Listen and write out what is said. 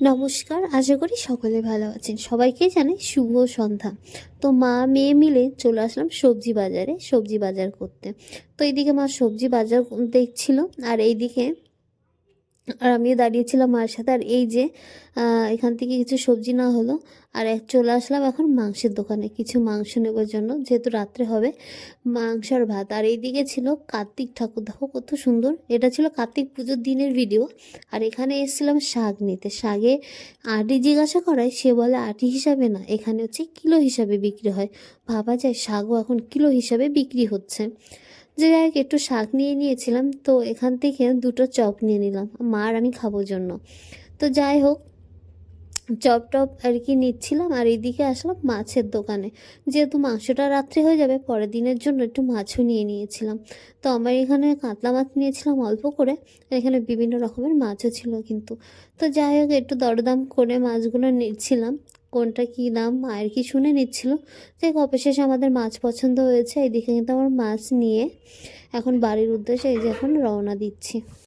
নমস্কার, আশা করি সকলে ভালো আছেন। সবাইকে জানাই শুভ সন্ধ্যা। তো মা মেয়ে মিলে চলে আসলাম সবজি বাজারে, সবজি বাজার করতে। তো এইদিকে মা সবজি বাজার দেখছিল, আর এইদিকে আমিও দাঁড়িয়েছিলাম মার সাথে। আর এই যে এখান থেকে কিছু সবজি না হলো, আর চলে আসলাম এখন মাংসের দোকানে কিছু মাংস নেবার জন্য, যেহেতু রাত্রে হবে মাংস আর ভাত। আর এইদিকে ছিল কার্তিক ঠাকুর, দেখো কত সুন্দর। এটা ছিল কার্তিক পুজোর দিনের ভিডিও। আর এখানে এসেছিলাম শাক নিতে। শাকে আটি জিজ্ঞাসা করায় সে বলে আটি হিসাবে না, এখানে হচ্ছে কিলো হিসাবে বিক্রি হয়। ভাবা যায় শাকও এখন কিলো হিসাবে বিক্রি হচ্ছে। যে যাই হোক, একটু শাক নিয়ে নিয়েছিলাম, তো এখান থেকে দুটো চপ নিয়ে নিলাম মা আর আমি খাবোর জন্য। তো যাই হোক, চপ টপ আর কি নিচ্ছিলাম, আর এইদিকে আসলাম মাছের দোকানে। যেহেতু মাংসটা রাত্রে হয়ে যাবে, পরের দিনের জন্য একটু মাছও নিয়ে নিয়েছিলাম। তো আমার এখানে কাতলা মাছ নিয়েছিলাম অল্প করে, এখানে বিভিন্ন রকমের মাছও ছিল কিন্তু। তো যাই হোক, একটু দরদাম করে মাছগুলো নিচ্ছিলাম, কোনটা কী দাম মায়ের কি শুনে নিচ্ছিল। যাই হোক, অবশেষে আমাদের মাছ পছন্দ হয়েছে। এইদিকে কিন্তু আমার মাছ নিয়ে এখন বাড়ির উদ্দেশ্যে এই যে এখন রওনা দিচ্ছি।